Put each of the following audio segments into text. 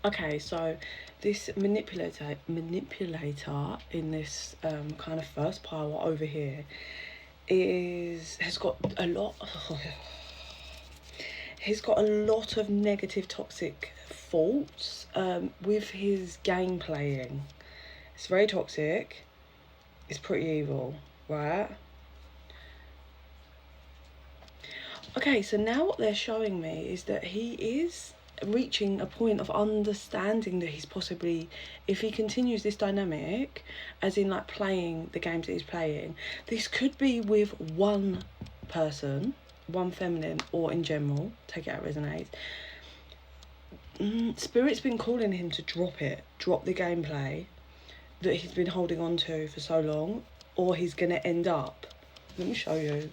Okay, so this manipulator in this kind of first pile over here has got a lot. He's got a lot of negative, toxic faults with his game playing. It's very toxic. It's pretty evil, right? Okay, so now what they're showing me is that he is reaching a point of understanding that he's possibly, if he continues this dynamic, as in like playing the games that he's playing, this could be with one person, one feminine, or in general, take it out resonates. Spirit's been calling him to drop the gameplay that he's been holding on to for so long, or he's going to end up, let me show you.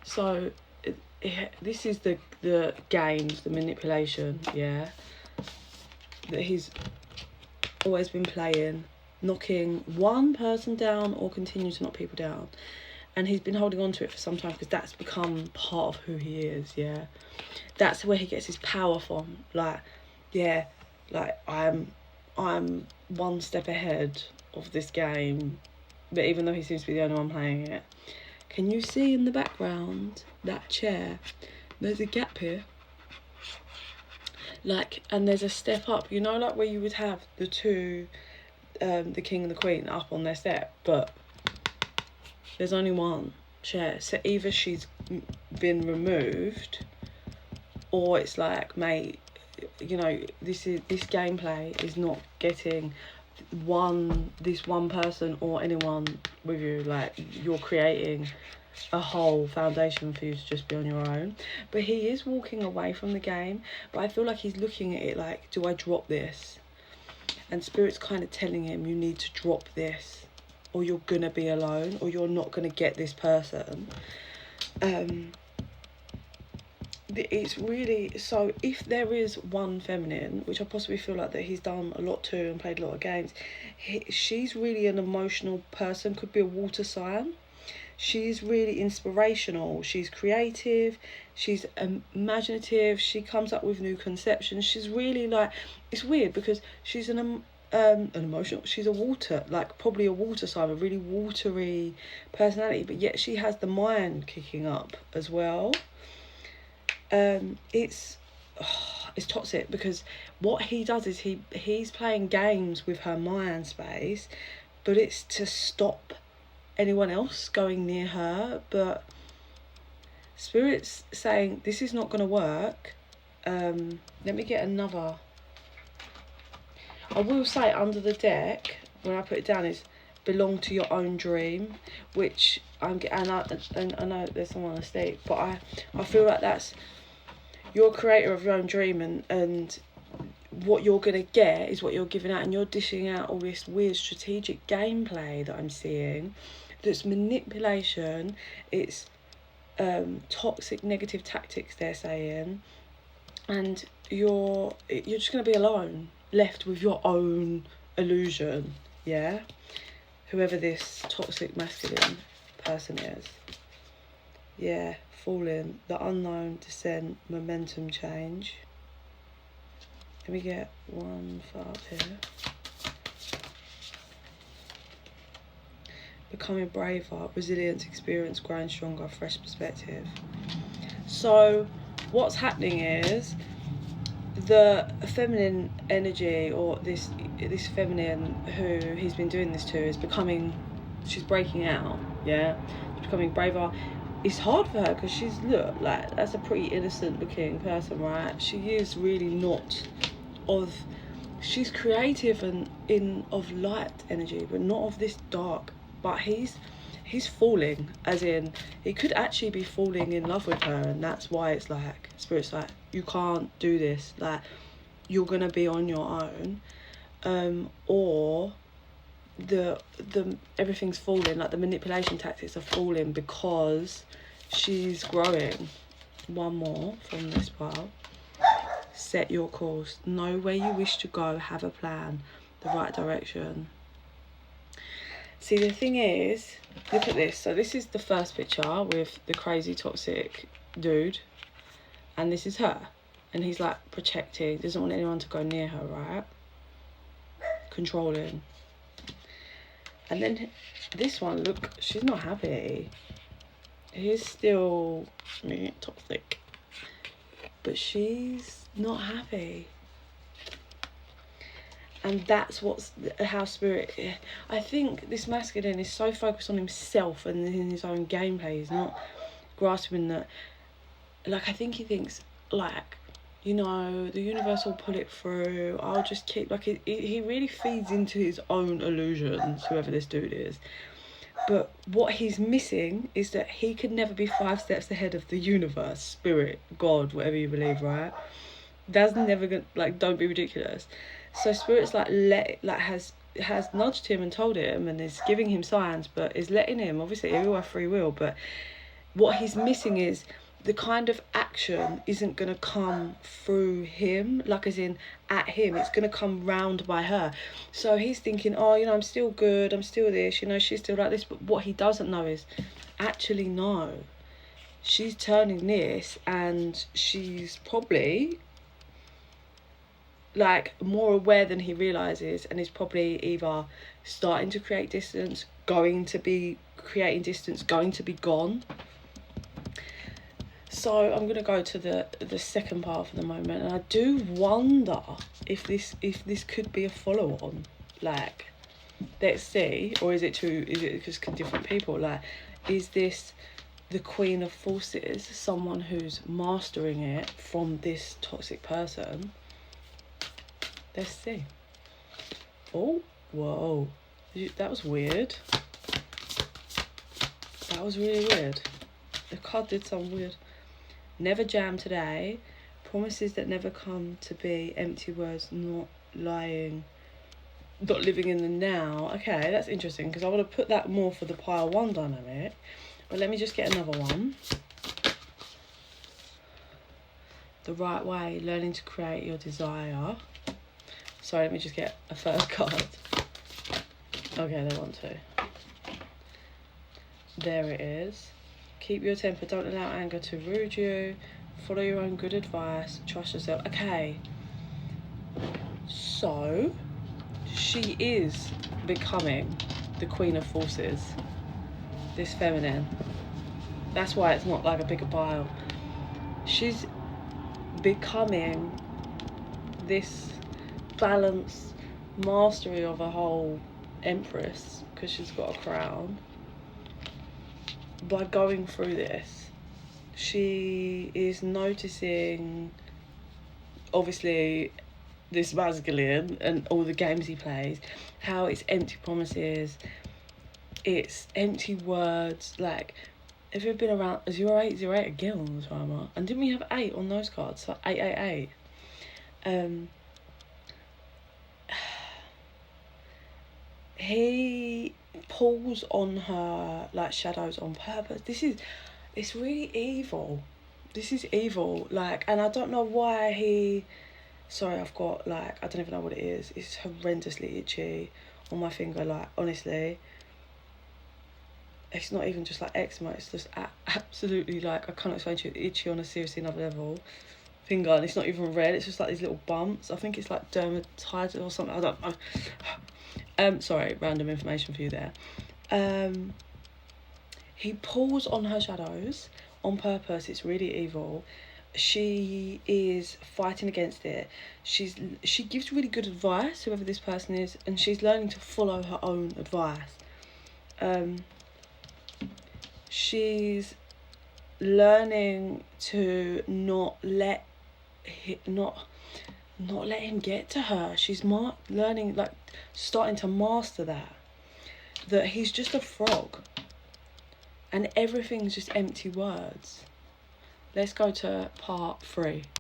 So this is the games, the manipulation, yeah, that he's always been playing, knocking one person down or continue to knock people down. And he's been holding on to it for some time because that's become part of who he is, yeah. That's where he gets his power from. Like, yeah, like I'm one step ahead of this game, but even though he seems to be the only one playing it. Can you see in the background that chair? There's a gap here. Like, and there's a step up, you know, like where you would have the two, the king and the queen up on their step, but there's only one chair. So either she's been removed, or it's like, mate, you know, this gameplay is not getting this one person or anyone with you. Like, you're creating a whole foundation for you to just be on your own. But he is walking away from the game, but I feel like he's looking at it like, do I drop this? And Spirit's kind of telling him, you need to drop this, or you're gonna be alone, or you're not gonna get this person. It's really, so if there is one feminine, which I possibly feel like that he's done a lot to and played a lot of games, she's really an emotional person, could be a water sign. She's really inspirational, she's creative, she's imaginative, she comes up with new conceptions. She's really like, it's weird because she's an emotional, she's a water, like probably a water sign, a really watery personality, but yet she has the mind kicking up as well. It's toxic because what he does is he's playing games with her mind space, but it's to stop anyone else going near her. But Spirit's saying this is not going to work. Let me get another. I will say under the deck when I put it down is belong to your own dream, which I know there's someone asleep, but I feel like that's, you're a creator of your own dream, and what you're going to get is what you're giving out, and you're dishing out all this weird strategic gameplay that I'm seeing, that's manipulation, it's toxic negative tactics they're saying, and you're just going to be alone, left with your own illusion, yeah, whoever this toxic masculine person is. Yeah, falling, the unknown, descent, momentum change. Let me get one far up here. Becoming braver, resilience, experience, growing stronger, fresh perspective. So what's happening is the feminine energy, or this feminine who he's been doing this to, is becoming, she's breaking out, yeah, she's becoming braver. It's hard for her because she's, look, like, that's a pretty innocent looking person, right? She is really not of, she's creative and of light energy, but not of this dark. But he's falling, as in, he could actually be falling in love with her, and that's why it's like, Spirit's like, you can't do this, like, you're gonna be on your own, or the everything's falling, like the manipulation tactics are falling because she's growing. One more from this pile. Set your course, know where you wish to go, have a plan, the right direction. See, the thing is, look at this. So this is the first picture with the crazy toxic dude, and this is her. and he's like protecting, doesn't want anyone to go near her, right? Controlling. And then this one, look, she's not happy. He's still toxic, but she's not happy. And that's what's how Spirit. I think this masculine is so focused on himself and in his own gameplay. He's not grasping that. Like, I think he thinks, like, you know, the universe will pull it through. I'll just keep, like, he really feeds into his own illusions, whoever this dude is. But what he's missing is that he can never be 5 steps ahead of the universe, Spirit, God, whatever you believe, right? That's never gonna, like, don't be ridiculous. So Spirit's like has nudged him and told him and is giving him signs, but is letting him, obviously everyone free will, but what he's missing is the kind of action isn't going to come through him, like as in at him, it's going to come round by her. So he's thinking, oh, you know, I'm still good, I'm still this, you know, she's still like this. But what he doesn't know is, actually, no, she's turning this and she's probably like more aware than he realizes, and is probably either starting to create distance, going to be creating distance, going to be gone. So I'm gonna go to the second part for the moment, and I do wonder if this could be a follow on. Like, let's see, or is it just different people? Like, is this the Queen of Forces, someone who's mastering it from this toxic person? Let's see. Oh, whoa. That was weird. That was really weird. The card did something weird. Never jam today. Promises that never come to be. Empty words, not lying. Not living in the now. Okay, that's interesting, because I want to put that more for the pile 1 dynamic. But let me just get another one. The right way. Learning to create your desire. Sorry, let me just get a third card. Okay, they want to. There it is. Keep your temper. Don't allow anger to rude you. Follow your own good advice. Trust yourself. Okay. So, she is becoming the Queen of Forces. This feminine. That's why it's not like a bigger pile. She's becoming this balanced mastery of a whole empress, because she's got a crown. By going through this, she is noticing, obviously, this masculine and all the games he plays, how it's empty promises, it's empty words. Like, have you been around 0808 again on the timer? And didn't we have 8 on those cards? So 888. He pulls on her like shadows on purpose. It's really evil. This is evil. Like, and I don't know why he. Sorry, I've got like, I don't even know what it is. It's horrendously itchy on my finger. Like, honestly, it's not even just like eczema. It's just absolutely, like, I can't explain to you, itchy on a seriously another level. Finger, and it's not even red. It's just like these little bumps. I think it's like dermatitis or something. I don't know. Sorry, random information for you there. He pulls on her shadows on purpose. It's really evil. She is fighting against it. She gives really good advice, whoever this person is, and she's learning to follow her own advice. She's learning to not let him get to her. She's learning, like, starting to master that he's just a frog and everything's just empty words. Let's go to part 3.